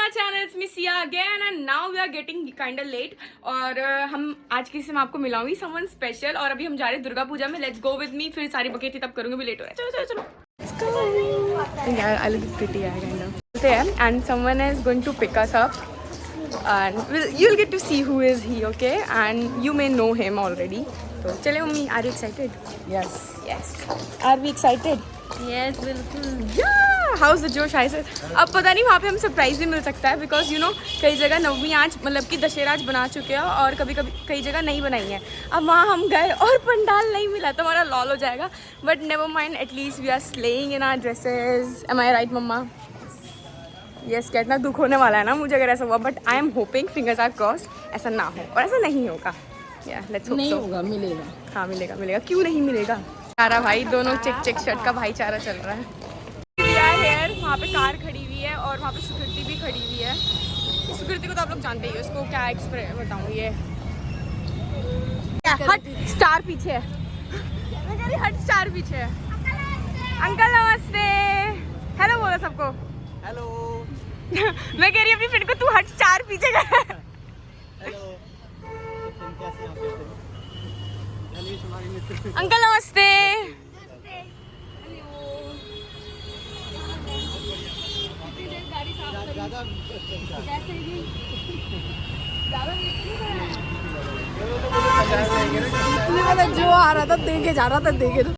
my channel, it's me Sia again and now we are getting kinda late और हम आज किसी से मैं आपको मिलाऊंगी someone special और अभी हम जा रहे हैं दुर्गा पूजा में. Let's go with me. फिर सारी बकेती तब करूंगी, भी लेट हो रहा है. चलो चलो चलो. Let's go. Yeah, I look pretty, yeah, kind of. And someone is going to pick us up and you'll get to see who is he, okay? And you may know him already. So चले mummy, are you excited? Yes. Yes. Are we excited? Yes, बिल्कुल. Yeah. How's the जोश? I said. अब पता नहीं वहाँ पे हम surprise भी मिल सकता है बिकॉज यू नो कई जगह नवमी आज मतलब कि दशहरा आज बना चुके हैं और कभी कभी कई जगह नहीं बनाई है. अब वहाँ हम गए और पंडाल नहीं मिला तो हमारा लॉल हो जाएगा. But never mind, at least we are slaying in our dresses. Am I right mamma? Yes. क्या इतना दुख होने वाला है ना मुझे अगर ऐसा हुआ. But I am hoping, fingers are crossed, ऐसा ना हो और ऐसा नहीं होगा. Let's hope. नहीं होगा, मिलेगा. हाँ मिलेगा मिलेगा, क्यों नहीं मिलेगा. सारा भाई दोनों चेक चेक शर्ट का भाईचारा चल रहा है. वहाँ पे कार खड़ी हुई है और वहाँ पे सिक्योरिटी भी खड़ी हुई है. सिक्योरिटी को तो आप लोग जानते ही हो, इसको क्या एक्सप्रेस बताऊँ. ये हट स्टार पीछे है. मैं कह रही हट स्टार पीछे है. अंकल नमस्ते. हेलो बोलो सबको. हेलो. मैं कह रही अपनी फ्रेंड को तू हट स्टार पीछे कर. हेलो. अंकल नमस्ते. जो आ रहा था देखे जा रहा था, देखे तो.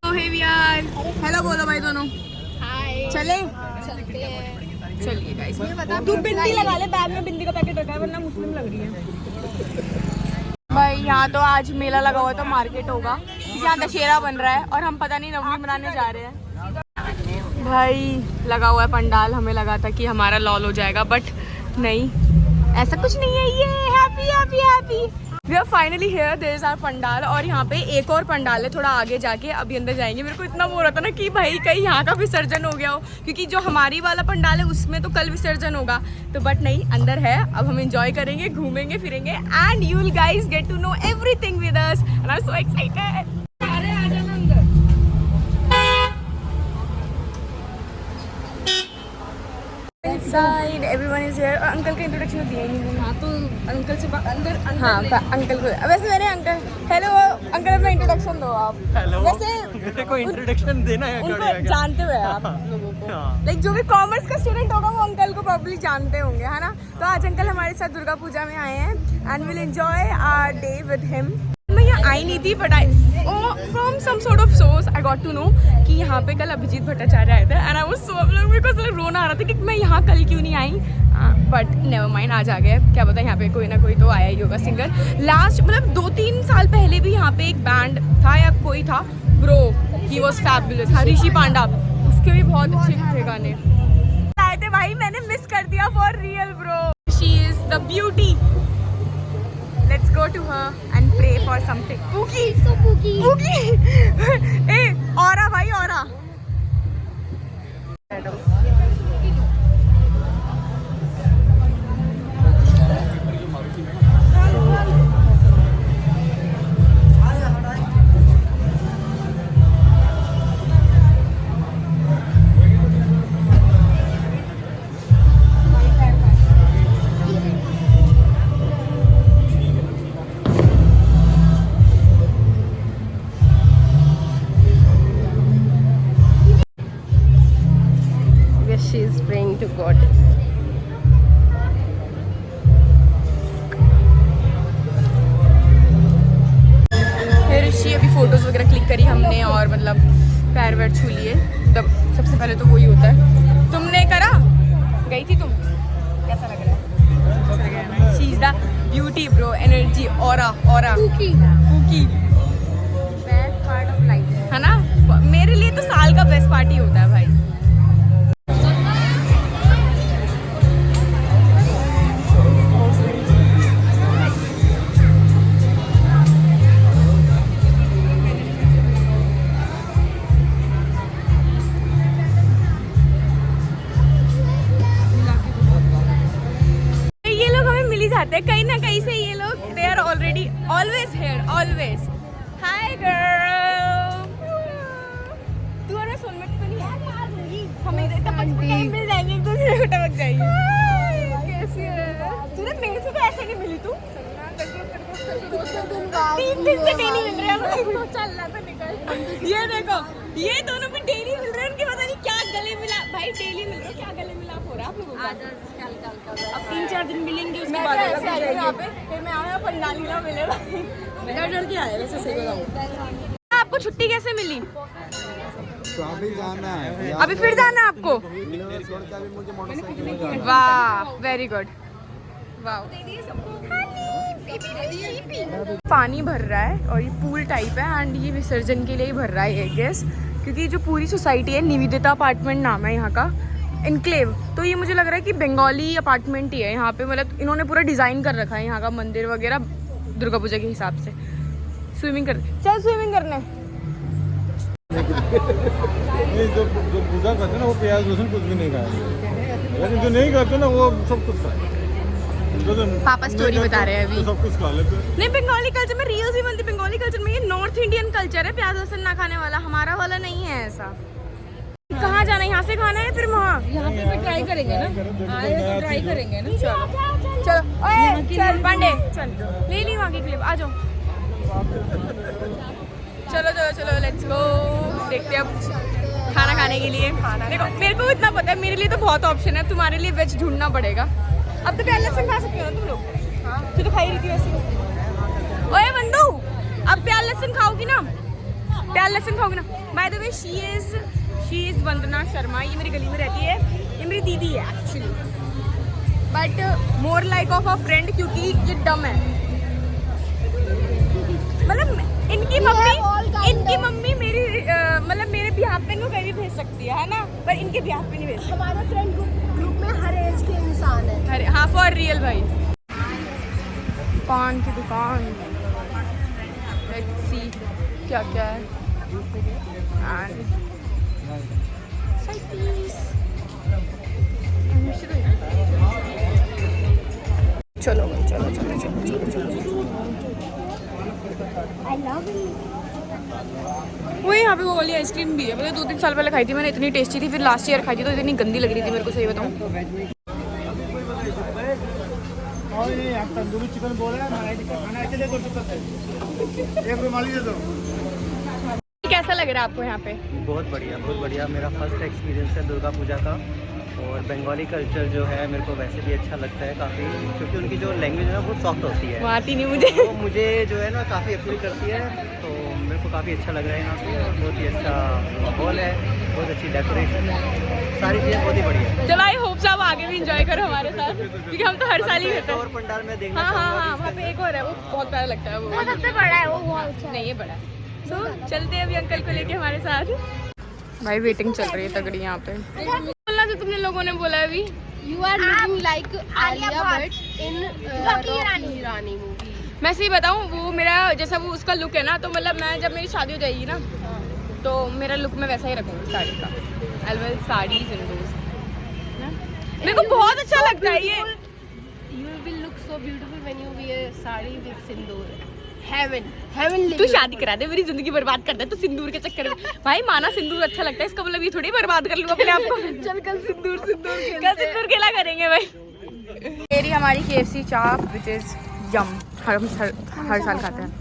हेलो बोलो भाई दोनों. चले चलिए गाइस. तू बिंदी लगा ले, बैग में बिंदी का पैकेट रखा है वरना मुस्लिम लग रही है. भाई यहाँ तो आज मेला लगा हुआ है तो मार्केट होगा. यहाँ दशहरा बन रहा है और हम पता नहीं नवमी मनाने जा रहे हैं. भाई लगा हुआ है पंडाल. हमें लगा था कि हमारा लॉल हो जाएगा बट नहीं, ऐसा कुछ नहीं है. ये happy happy happy. We are finally here. There is our pandal और यहाँ पे एक और पंडाल है थोड़ा आगे जाके. अभी अंदर जाएंगे. मेरे को इतना वो हो रहा था ना कि भाई कहीं यहाँ का विसर्जन हो गया हो, क्योंकि जो हमारी वाला पंडाल है उसमें तो कल विसर्जन होगा. तो बट नहीं, अंदर है. अब हम एंजॉय करेंगे, घूमेंगे फिरेंगे and you will guys get to know everything with us and I am so excited. Inside, everyone is here. Uncle का इंट्रोडक्शन दिया ही नहीं. हाँ तो अंकल से अंदर. हाँ अंकल को. वैसे मेरे अंकल. हेलो अंकल, अपना इंट्रोडक्शन दो आप. हेलो. वैसे मेरे को इंट्रोडक्शन देना है. उनको जानते हुए आप लोगों को. लाइक जो भी कॉमर्स का स्टूडेंट होगा वो अंकल को प्रॉब्ली जानते होंगे, है ना. तो आज अंकल हमारे साथ दुर्गा पूजा में आए हैं and will enjoy our day with him. मैं यहाँ आई नहीं थी but I from some sort of source I got to know कि यहाँ पे कल अभिजीत भट्टाचार्य आए थे and I was so because रोना आ रहा था कि मैं यहाँ कल क्यों नहीं आई. बट नेवर माइंड, आज आ गए. क्या पता यहाँ पे कोई ना कोई तो आया ही होगा सिंगर. लास्ट मतलब 2-3 साल पहले भी यहाँ पे एक बैंड था या कोई था ब्रो, ही वॉज फैबुलस. हाँ ऋषि पांडा, उसके भी बहुत अच्छे थे गाने. आए थे भाई, मैंने मिस कर दिया for real bro. She is the beauty. Let's go to her and pray for something. Pookie, so Pookie. Hey, aura भाई aura. She is praying to God. फिर ऋषि अभी फोटोज वगैरह क्लिक करी हमने और मतलब पैर वैर छू लिए. तब सबसे पहले तो वही होता है. तुमने करा? गई थी तुम? कैसा लग रहा है? She is the beauty bro, energy, aura aura. Pookie. Pookie. Best part of life. है ना. मेरे लिए तो साल का बेस्ट पार्टी होता है भाई. जाते हैं कहीं ना कहीं से. ये लोग they are already always here always. Hi girl. तू और मैं सोलमेट तो नहीं है. हमें टपक टाइम मिल जाएंगे, एक दूसरे को टपक जाएंगे. दिन से डेली मिल रहे हैं तो चल रहा था निकल। ये देखो ये दोनों भी डेली मिल रहे हैं, उनके पता नहीं क्या गले मिला भाई, डेली मिल रहे हो, क्या गले मिला हो रहा है आप लोगों का? अब 3-4 दिन मिलेंगे उसके बाद ऐसे आएंगे यहाँ पे, फिर मैं आऊँगा पंडाली ना मिलेगा। डर डर के आए वैसे, सही बताऊँ। आपको छुट्टी कैसे मिली? अभी जाना है, अभी फिर जाना है आपको? वाह वेरी गुड, वाह। पानी भर रहा है और ये पूल टाइप है एंड ये विसर्जन के लिए ही भर रहा है आई गेस, क्योंकि जो पूरी सोसाइटी है निवेदिता अपार्टमेंट नाम है यहाँ का, इनक्लेव। तो ये मुझे लग रहा है कि बंगाली अपार्टमेंट ही है यहाँ पे, मतलब इन्होंने पूरा डिज़ाइन कर रखा है यहाँ का मंदिर वगैरह दुर्गा पूजा के हिसाब से। स्विमिंग कर, चल स्विमिंग करने। जो पूजा करते हैं ना वो प्याज लहसुन कुछ भी नहीं खाएंगे, लेकिन जो नहीं करते ना वो सब कुछ खाएंगे। पापा स्टोरी बता रहे हैं अभी। सब कुछ खा लेते हैं। नहीं बंगाली कल्चर में रील्स भी बनती, बंगाली कल्चर में ये नॉर्थ इंडियन कल्चर है प्याज लहसुन ना खाने वाला, हमारा वाला नहीं है ऐसा। कहाँ जाना है? यहाँ से खाना है फिर वहाँ? यहाँ पे भी ट्राई करेंगे ना, आए तो ट्राई करेंगे ना। चलो चलो ओए चल पांडे चल ले ली वहाँ की क्लिप, आ जाओ। चलो चलो चलो लेट्स गो, देखते हैं अब खाना खाने के लिए। देखो मेरे को इतना पता है, मेरे लिए तो बहुत ऑप्शन है, तुम्हारे लिए वेज ढूंढना पड़ेगा। अब तो प्याज लहसुन खा सकते हो ना तुम लोग? हाँ तू तो खा ही रही थी वैसे। ओए बंदू अब प्याज लहसुन खाओगी ना? प्याज लहसुन खाओगी ना? By the way she is Vandana Sharma, ये मेरी गली में रहती है, ये मेरी दीदी है actually, but more like of a friend क्योंकि ये डम है। मतलब इनकी मम्मी मेरी मतलब मेरे बिहाफ पे इनको कहीं भी भेज सकती है ना, पर इनके बिहाफ पे नहीं भेज सकती। हमारे फ्रेंड ग्रुप में हर एज के इंसान है। अरे हाँ फॉर रियल भाई। पान की दुकान, लेट्स सी क्या क्या है। चलो चलो चलो चलो चलो चलो। वो यहाँ पे वो वाली आइसक्रीम भी है, मतलब 2-3 साल पहले खाई थी मैंने, इतनी टेस्टी थी, फिर लास्ट ईयर खाई थी तो इतनी गंदी लग रही थी मेरे को, सही बताऊँ। तंदूरी चिकन बोल रहा है, मलाई चिकन खाना ऐसे दे दो, एक रुमाली दे दो। कैसा लग रहा है आपको यहाँ पे? बहुत बढ़िया। मेरा फर्स्ट एक्सपीरियंस है दुर्गा पूजा का, और बंगाली कल्चर जो है मेरे को वैसे भी अच्छा लगता है काफ़ी, क्योंकि उनकी जो लैंग्वेज है ना बहुत सॉफ्ट होती है, वो आती नहीं मुझे। तो मुझे जो है ना काफ़ी अपील करती है, तो मेरे को काफ़ी अच्छा लग रहा है यहाँ पे। बहुत ही अच्छा माहौल है, बहुत अच्छी डेकोरेशन है, सारी चीज़ें बहुत ही बढ़िया है। चलो आई होप आप आगे भी एंजॉय करो हमारे साथ, क्योंकि हम तो हर साल ही करते हैं। और पंडाल में देखना हाँ चाहूँगा हाँ वहाँ पे एक और है, वो बहुत प्यारा लगता है। वो सबसे बड़ा है, वो बहुत अच्छा नहीं है बड़ा। तो चलते हैं अभी अंकल को लेके हमारे साथ। भाई वेटिंग चल रही है तगड़ी यहाँ पे। बोलना जो तुमने लोगों ने बोला अभी, You are looking like Alia Bhatt in Rocky Rani movie. मैं सही बताऊँ वो मेरा जैसा वो उसका लुक है ना, तो मतलब मैं जब मेरी शादी हो जाएगी ना तो मेरा लुक मैं वैसा ही रखूँगी साड़ी का। आई विल साड़ी सिंदूर, मेरे को बहुत अच्छा लगता है ये। You will look so beautiful when you wear sari with sindoor. Heavenly. तू शादी करा दे, मेरी जिंदगी बर्बाद कर दे तू सिंदूर के चक्कर में। भाई माना सिंदूर अच्छा लगता है, इसका मतलब ये थोड़ी बर्बाद कर लूँ अपने आप को। चल कल सिंदूर कल सिंदूर खेला करेंगे भाई। मेरी हमारी KFC चाप विच इज यम, हर साल खाते हैं।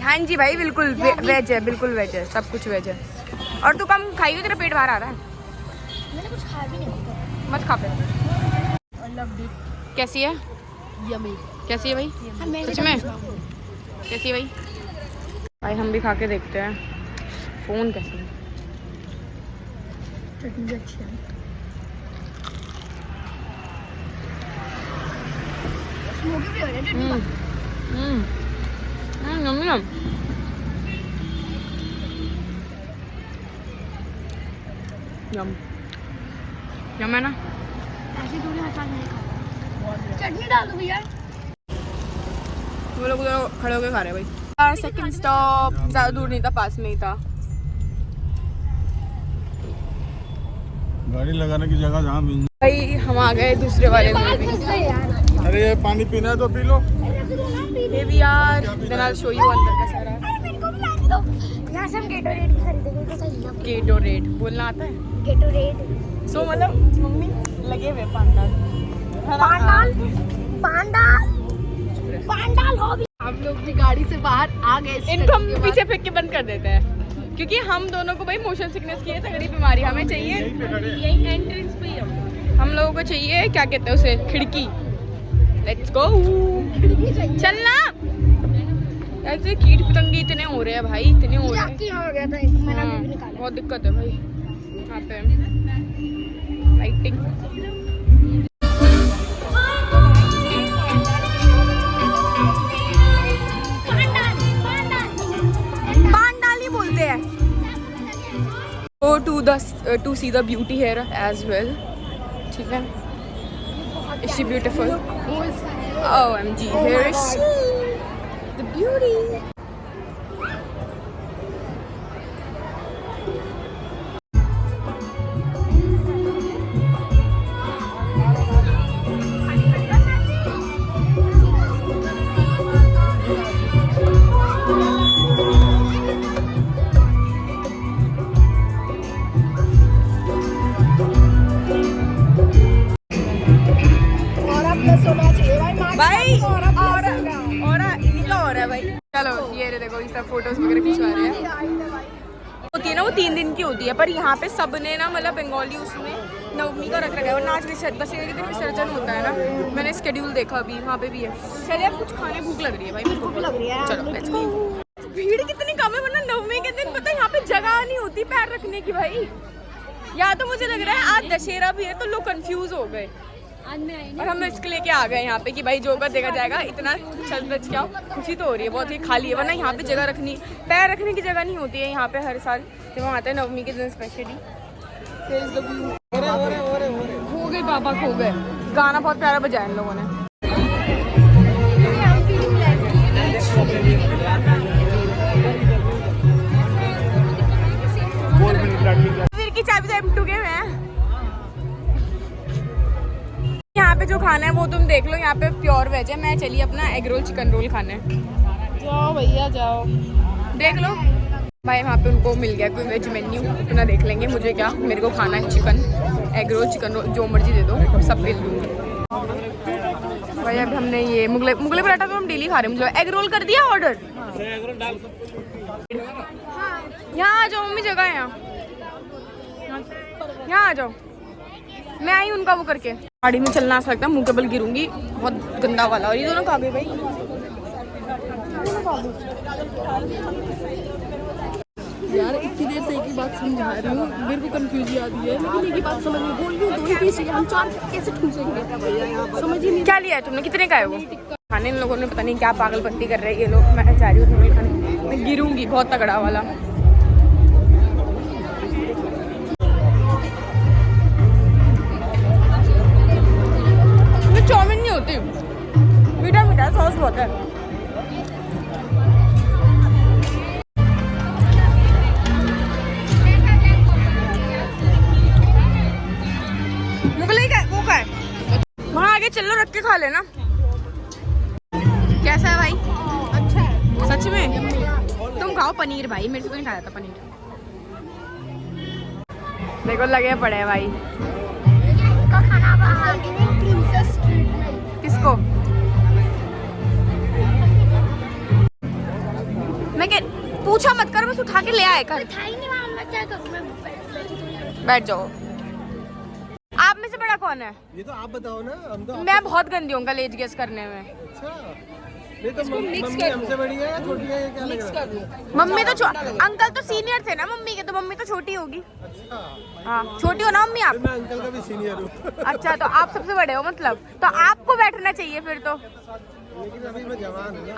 हाँ जी भाई बिल्कुल वेज है, बिल्कुल वेज है, सब कुछ वेज है। और तू कम खाई हो, तेरा पेट बाहर आ रहा है। मैंने कुछ खा भी नहीं, मत खा पे। loved it. कैसी है? Yummy. कैसी है भाई? सच में कैसी है भाई? भाई हम भी खा के देखते हैं फोन कैसी है। चटनी अच्छी है। स्मोकी भी हो रहा है चटनी। यम्मी है। यम है ना? ऐसी थोड़ी हटा नहीं खा। चटनी डाल दो भैया। वो लोग उधर खड़े होके खा रहे हैं भाई। सेकंड स्टॉप ज़्यादा दूर नहीं था, पास में ही था। गाड़ी लगाने की जगह जहाँ भी। भाई हम आ गए दूसरे वाले में भी। अरे ये पानी पीना है तो पी लो। ये भी यार, then I'll show you अंदर का सारा। यहाँ से हम गेटोरेड भी खरीदेंगे तो सही है। गेटोरेड बोलना आता है? गेटोरेड। सो मतलब मम्मी लगे हुए पांडाल पांडाल हो भी। हम लोग भी गाड़ी से बाहर आ गए। इनको हम पीछे फेंक के बंद कर देते हैं क्योंकि हम दोनों को भाई मोशन सिकनेस की है तगड़ी बीमारी। हमें चाहिए यही एंट्रेंस पे ही हम लोगों को चाहिए क्या कहते हैं उसे, खिड़की। लेट्स गो, चलना। ऐसे कीट पतंगे इतने हो रहे हैं भाई, इतने हो रहे हैं। हाँ, बहुत दिक्कत है भाई यहाँ पे लाइटिंग। पांडाली बोलते हैं। Go to see the beauty here as well. ठीक है, is she beautiful? OMG, here is she, the beauty. भाई और इन्हीं का हो रहा है भाई। चलो ये देखो, ये सब फोटोज वगैरह खिंचवा रहे हैं। होती है ना वो 3 दिन की होती है, पर यहाँ पे सबने ना मतलब बंगाली उसमें नवमी का रख रखा है। और आज दशहरे के दिन विसर्जन होता है ना, मैंने स्केड्यूल देखा अभी वहाँ पे भी है। चलिए अब कुछ खाने, भूख लग रही है भाई, मेरे को लग रही है। चलो लेट्स गो। भीड़ कितनी कम है, वरना नवमी के दिन पता है यहाँ पे जगह नहीं होती पैर रखने की भाई। या तो मुझे लग रहा है आज दशहरा भी है तो लोग कंफ्यूज हो गए और हम इसके लेके आ गए यहाँ पे कि भाई जो का देखा जाएगा। इतना चल बच क्या खुशी तो हो रही है, बहुत ही खाली है, वरना यहाँ पे जगह रखनी, पैर रखने की जगह नहीं होती है यहाँ पे हर साल जब हम आते हैं नवमी के दिन स्पेशली। खो गए पापा, खो गए। गाना बहुत प्यारा बजाया इन लोगों ने। वीर की चाबी तो M2 के हैं। यहाँ पे जो खाना है वो तुम देख लो, यहाँ पे प्योर वेज है। मैं चली अपना एग रोल चिकन रोल खाने। जाओ भैया जाओ, देख लो भाई, वहाँ पे उनको मिल गया कोई वेज मेन्यू, अपना देख लेंगे। मुझे क्या, मेरे को खाना है chicken, egg roll, chicken roll, जो मर्जी दे दो सब ले लूँगी भाई। अब हमने ये मुगले पराठा तो हम डेली खा रहे हैं। मतलब एग रोल कर दिया ऑर्डर। यहाँ आ जाओ मम्मी, जगह है यहाँ आ जाओ। मैं आई उनका वो करके। गाड़ी में चलना आ सकता, मुँह के बल गिरूंगी, बहुत गंदा वाला। और ये दोनों खा गए भाई। यार इतनी देर से एक ही बात समझा रही हूँ, मेरे को कंफ्यूजन आती है, लेकिन एक ही बात समझ में बोल रही हूँ, 2 ही पीस चाहिए, हम 4 कैसे ठूसेंगे, समझ ही नहीं। क्या लिया है तुमने, कितने का है वो खाने? इन लोगों ने पता नहीं क्या पागलपंती कर रहे हैं ये लोग। मैं जा रही हूँ रोल खाने, मैं गिरूंगी बहुत तगड़ा वाला। चाउमीन नहीं होती, मीठा मीठा सॉस बहुत है। मुगलाई का वो का है, वहाँ आगे चलो, रख के खा लेना। कैसा है भाई? अच्छा है सच में? तुम खाओ पनीर भाई, मेरे से तो नहीं खाया था पनीर। देखो लगे पड़े हैं भाई। किसको? मैं पूछा मत कर, बस उठा के ले आए कर। बैठ जाओ। आप में से बड़ा कौन है? ये तो आप बताओ ना, हम तो मैं बहुत गंदी हूँ एज गेस करने में। अच्छा, नहीं तो मम्मी हमसे बड़ी है या छोटी है, क्या लग रहा है? मम्मी तो अंकल तो सीनियर थे ना मम्मी के, तो मम्मी तो छोटी होगी। अच्छा, हाँ छोटी हो ना मम्मी आप? मैं अंकल का भी सीनियर हूँ। अच्छा, तो आप सबसे बड़े हो मतलब, तो आपको बैठना चाहिए फिर तो। लेकिन अभी मैं जवान हूँ ना,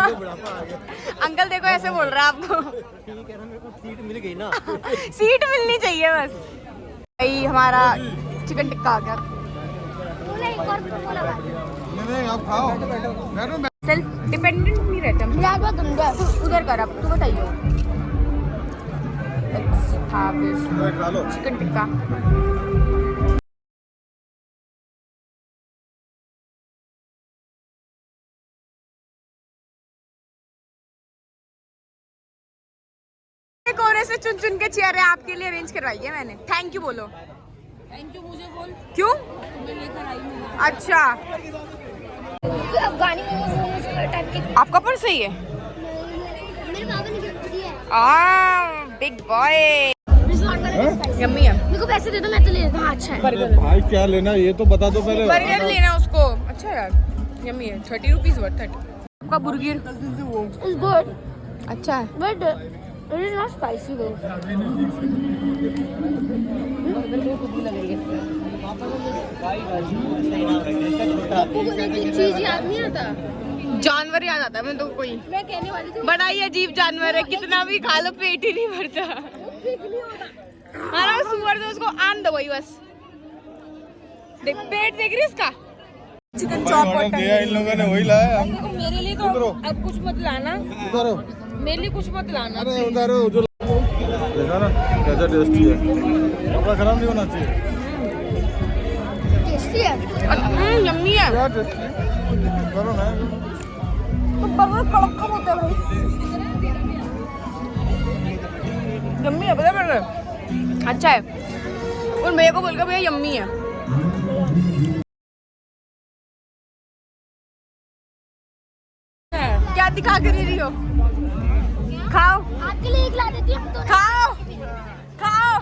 मुझे बुढ़ापा आ गया। अंकल देखो ऐसे बोल रहा है आपको। ठीक है ना, मेरे को सीट मिल गई ना। सीट मिलनी चाहिए बस। भाई हमारा चिकन टिक्का आ गया। नहीं आप खाओ, मैं सेल्फ डिपेंडेंट नहीं रहते हम। यार बहुत गंदा है। उधर कर, आप तो बताइए। खा लो चिकन टिक्का। कोने से चुन चुन के चेयर है आपके लिए अरेंज करवाई है मैंने। थैंक यू बोलो। थैंक यू मुझे बोल, क्यों? मैं लेकर आई हूँ। अच्छा अफगानी मोमोज टाइप के। आपका पर्स सही है? मेरे पापा ने गिफ्ट दिया है। Big boy. मेरे यम्मी है। को पैसे दे दो, मैं तो ले लेता हूँ। अच्छा है। बर्गर भाई क्या लेना ये तो बता दो पहले। बर्गर लेना उसको। अच्छा यार यम्मी है। 30 रुपीज वर्थ 30। आपका बुर्गर It's good, अच्छा है। but it is not spicy though. आपको कोई एक चीज याद नहीं आता? जानवर याद आता है मैं तो कोई। मैं कहने वाली थी बड़ा ही अजीब जानवर है, कितना भी खा लो पेट ही नहीं भरता। हाँ सुअर तो उसको आन दो वही बस। देख पेट देख रही इसका। चिकन चॉप और दिया इन लोगों ने वही लाया। मेरे लिए तो अब कुछ मत लाना, उधर हो। मेरे लिए कुछ मत लाना। अरे उधर हो जो देखा ना कैसा टेस्टी है। कपड़ा खराब नहीं होना चाहिए। टेस्टी है। यम्मी है। क्या टेस्टी करो ना। तो बर्गर कड़क कब होता है भाई? यम्मी है, पता है बर्गर अच्छा है। और मेरे को बोलकर भैया यम्मी है। क्या दिखा कर रही हो? खाओ आपके लिए एक ला देती हूँ। तो खाओ खाओ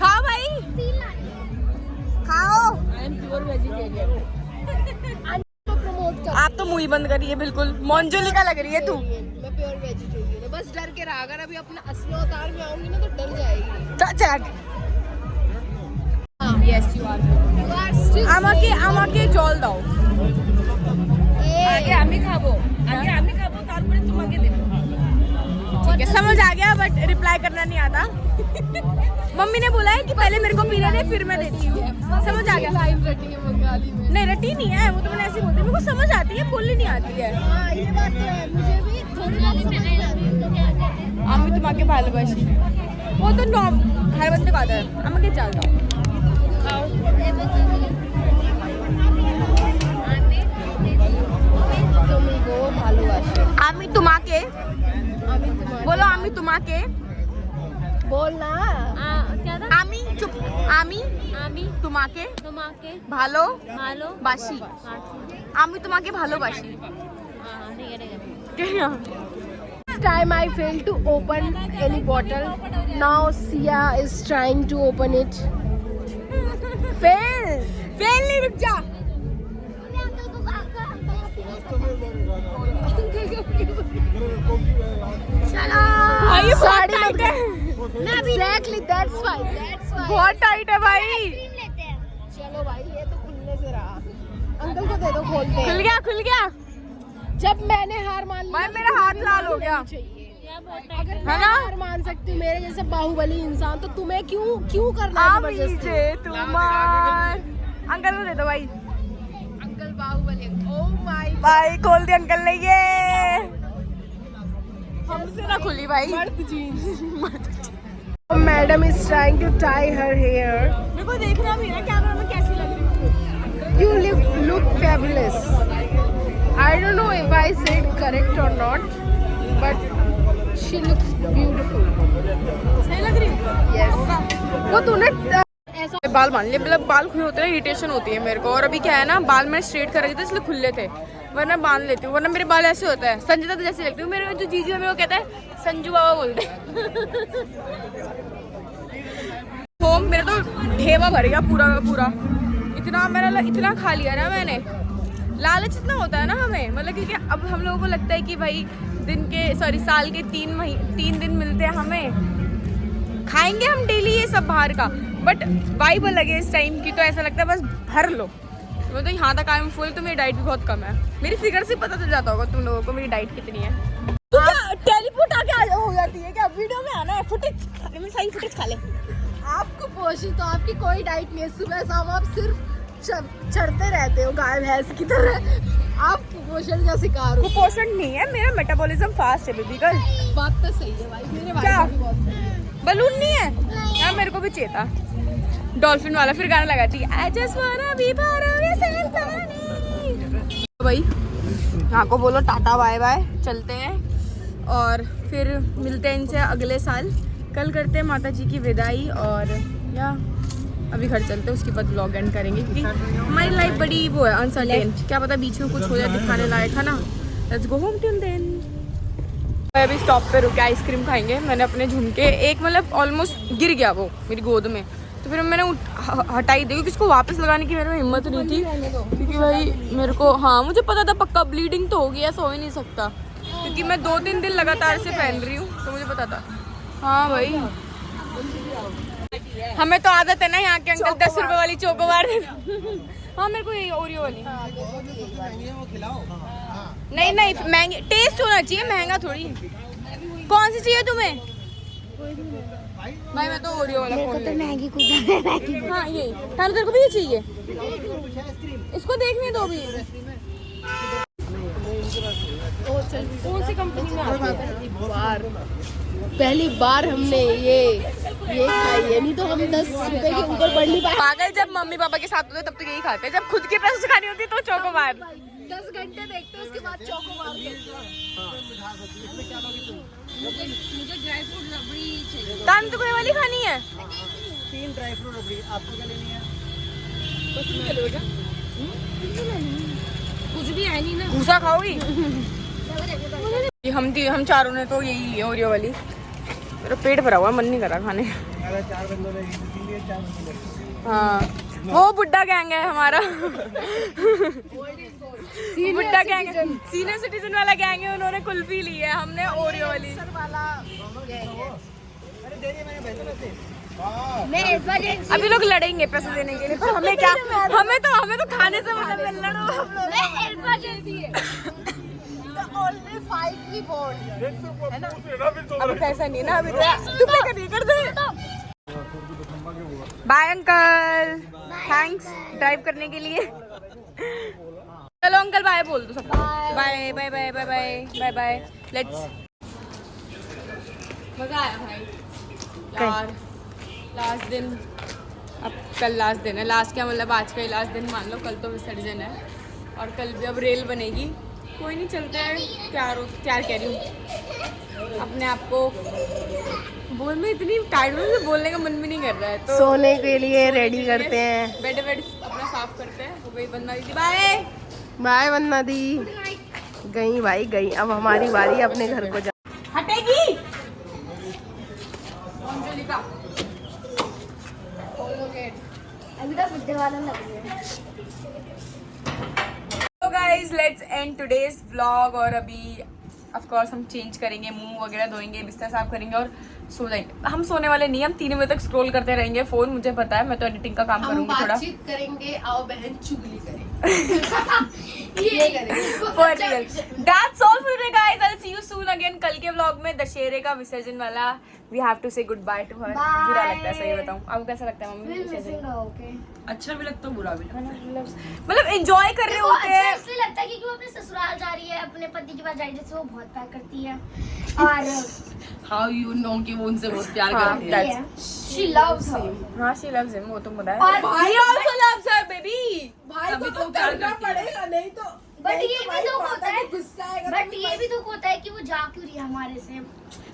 खाओ भाई 3 ला देती खाओ। को प्रमोट कर। आप तो मुंह ही बंद करिए बिल्कुल। मोंजोलिका लग रही है तू। मैं प्योर वेजिटेरियन हूँ, बस डर के रहा। अगर अभी अपना असली अवतार में आऊंगी ना तो डर जाएगी। चल यस यू आर। আমাকে জল দাও। আগে আমি খাবো তারপরে তোমাকে দেব। ठीक है समझ आ गया बट रिप्लाई करना नहीं आता। मम्मी ने बोला है कि पहले मेरे को पीने दे फिर मैं देती हूँ। समझ आ गया। लाइन रटी है बंगाली में। नहीं रटी नहीं है वो तो मैंने ऐसे बोलती। मेरे को समझ आती है बोलनी नहीं आती है। हाँ ये बात तो है, मुझे भी थोड़ी बहुत समझ में आती है। আমি তোমাকে ভালোবাসি वो तो हर बंदे को आता है। আমাকে চাল দাও। तुमको ভালোবাসি। আমি তোমাকে বলো আমি তোমাকে बोल ना। আমি চুপ আমি তোমাকে ভালোবাসি। আমি তোমাকে ভালোবাসি। This time I failed to open any bottle. Now Sia is trying to open it. Fail. Fail नहीं रुक जा। भाई ये बहुत टाइट है। Exactly, that's why. बहुत टाइट है भाई। चलो भाई ये तो खुलने से रहा। अंकल को दे दो खोलते हैं। खुल गया जब मैंने हार मान ली भाई ना, मेरा तो हाथ तुम्हें लाल हो भी गया। लेनी चाहिए। अगर है मैं ना? हार मान सकती हूँ मेरे जैसे बाहुबली इंसान, तो तुम्हें क्यों करना है आमी जबरदस्ती? से तुम्हार अंकल को दे दो भाई। अंकल बाहुबली। ओह माय भाई खोल दिया अंकल ने ये। हमसे ना खुली भाई। मर्द jeans. Madam is trying to tie her hair. मेरे को देखना भी है कैमरा में कैसी लग रही है। You look fabulous. I don't know if I said correct or not, but she looks beautiful. सही लग रही है। Yes. वो तूने ऐसा बाल बांध लिए मतलब बाल खुले होते हैं इरिटेशन होती है मेरे को। और अभी क्या है ना बाल मैंने स्ट्रेट कर रखी थी इसलिए खुले थे, वरना बांध लेती हूँ। वरना मेरे बाल ऐसे होता है। संजीता तो जैसे लगती हूँ। मेरे जो जीजू है मेरे को कहता है संजू बाबा बोलते हैं। होम मेरा तो ढेवा भर गया पूरा का पूरा। इतना खा लिया ना मैंने। लालच इतना होता है ना हमें, मतलब क्योंकि अब हम लोगों को लगता है कि भाई साल के 3 दिन मिलते हैं हमें, खाएंगे हम डेली ये सब बाहर का। बट वाइब अलग है इस टाइम की, तो ऐसा लगता है बस भर लो। मैं तो यहाँ तक आई एम फुल। तो मेरी डाइट भी बहुत कम है। मेरी फिगर से पता चल जाता होगा तुम लोगों को मेरी डाइट कितनी है। तो क्या टेलीपोर्ट आके हो जाती है क्या? वीडियो में आना है, फुटेज सही फुटेज खा ले। आपको पोषित तो आपकी कोई डाइट नहीं है। सुबह शाम आप सिर्फ चढ़ते रहते हो गाय भैंस की तरह। आप कुपोषण का शिकार हो। कुपोषण नहीं है, मेरा मेटाबॉलिज्म फास्ट है बेबी गर्ल। बात तो सही है भाई, मेरे भाई क्या? का भी बहुत सही है। बलून नहीं है यार, मेरे को भी चाहिए था डॉल्फिन वाला। फिर गाना लगाती I just wanna be part of your symphony। भाई यहाँ को बोलो टाटा बाय बाय, चलते हैं और फिर मिलते हैं इनसे अगले साल। कल करते हैं माता जी की विदाई और या अभी घर चलते हैं, उसके बाद ब्लॉग एंड करेंगे क्योंकि हमारी लाइफ बड़ी वो है अनसर्टेन, क्या पता बीच में कुछ हो जाए दिखाने लायक, है ना। Let's go home till then. अभी स्टॉप पे रुके आइसक्रीम खाएंगे। मैंने अपने झुमके एक मतलब ऑलमोस्ट गिर गया वो मेरी गोद में, तो फिर मैंने हटाई दी क्योंकि इसको वापस लगाने की मेरे में हिम्मत नहीं थी क्योंकि भाई मेरे को, हाँ मुझे पता था पक्का ब्लीडिंग तो होगी, ऐसा हो ही नहीं सकता क्योंकि मैं 2-3 दिन लगातार से पहन रही हूँ, तो मुझे पता था। हाँ भाई हमें तो आदत है ना, यहाँ के अंकल 10 रुपए वाली चोकोबार हाँ मेरे को ये ओरियो वाली नहीं नहीं महंगी, टेस्ट होना चाहिए, महंगा थोड़ी। कौन सी चाहिए तुम्हें? भाई मैं तो ओरियो वाला फोन तो मैगी कुछ हाँ ये थारू, तेरे को भी ये चाहिए? इसको देखने दो भी। कौन सी कंपनी में आती है? पहली बार हमने ये खाई है, नहीं तो हम 10 रुपए के ऊपर बढ़ नहीं पाए। पागल, जब मम्मी पापा के साथ होते तब तो यही खाते हैं, जब खुद के पैसे से खानी होती तो चोकोबार। 10 घंटे देखते हैं उसके बाद चोकोबार मुझे ड्राई फ्रूट रबड़ी चाहिए। तान तो कोई वाली खानी है? 3 ड्राई फ्रूट रबड़ी, आपको क्या लेनी है? कुछ भी है नहीं ना। भूसा खाओगी? हम चारों ने तो यही है ओरियो वाली। मेरा पेट भरा हुआ, मन नहीं कर रहा खाने। 4 बंदों ने इसीलिए 4 बंदों। हाँ वो बुड्ढा गैंग है हमारा बुड्ढा गैंग, सीनियर सिटीजन वाला गैंग है, उन्होंने कुल्फी ली है, हमने ओरियो वाली। अभी लोग लड़ेंगे पैसे देने के लिए, पर हमें क्या, हमें तो खाने से मतलब है, लड़ो अभी पैसा नहीं ना, अभी तू पे कर दे। बाय अंकल, थैंक्स ड्राइव करने के लिए। चलो अंकल बाय बोल दो सबको। Bye bye bye bye bye bye bye. Let's, मजा आया भाई यार। लास्ट दिन, अब कल लास्ट दिन है, लास्ट क्या मतलब आज का ही लास्ट दिन मान लो, कल तो विसर्जन है और कल भी अब रेल बनेगी। कोई नहीं, चलते हैं। क्या कह रही हूँ, अपने आप को बोल में इतनी टाइट में बोलने का मन भी नहीं कर रहा है, तो सोने के लिए रेडी करते हैं। बेड अपना साफ करते हैं। हो गई वंदना दीदी, बाय बाय वंदना दी। गई भाई गई, अब हमारी बारी अपने घर को जा। हटेगी अंजलिका। अभी तो बुड्ढे वाला लग रहा है। तो guys let's end today's vlog. और अभी ऑफ कोर्स हम चेंज करेंगे, मुंह वगैरह धोएंगे, बिस्तर साफ करेंगे और सो जाएंगे। हम सोने वाले नहीं, हम 3 बजे तक स्क्रॉल करते रहेंगे फोन, मुझे पता है। मैं तो एडिटिंग का काम करूंगी थोड़ा। बातचीत करेंगे, आओ बहन चुगली करेंगे। ये करेंगे। For real. That's all for today guys. I'll see you soon again. कल के व्लॉग में दशहरे का विसर्जन वाला we have to say goodbye to her. बुरा लगता है, सही बताऊं। आपको कैसा लगता है मम्मी? अच्छा भी लगता है, बुरा भी लगता है। मतलब एंजॉय कर रहे होते हैं। इसलिए लगता है क्योंकि वो अपने ससुराल जा रही है, अपने पति के पास जा रही है, जिससे वो बहुत प्यार करती है। और How you know कि वो उनसे बहुत प्यार हाँ, करती है? she loves him. हाँ she loves him, वो तो मुझे है। और भाई also loves her baby. भाई को तो करना पड़ेगा, नहीं तो बट ये भी दुख होता है, बट ये भी दुख होता है कि वो जा क्यों रही है हमारे से।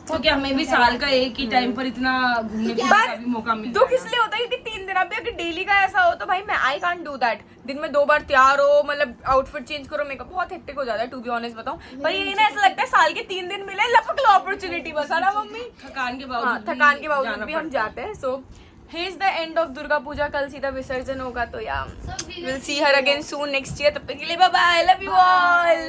क्योंकि हमें भी साल का एक ही टाइम पर इतना घूमने फिरने का भी मौका मिलता दुख इसलिए होता है क्योंकि 3 दिन, अभी अगर डेली का ऐसा हो तो भाई मैं आई कांट डू दैट। दिन में 2 बार तैयार हो, मतलब आउटफिट चेंज करो, मेकअप बहुत हेक्टिक हो जाता है टू बी ऑनेस्ट बताऊं। पर ये ना ऐसा लगता है साल के 3 दिन मिले, लपक लो अपॉर्चुनिटी बस, है ना मम्मी? थकान के हाँ, थकान के बावजूद भी हम जाते हैं। सो here is the end of Durga Puja. कल सीधा विसर्जन होगा, तो या So we we'll see her again soon next year. तब तक के लिए bye bye, love you all.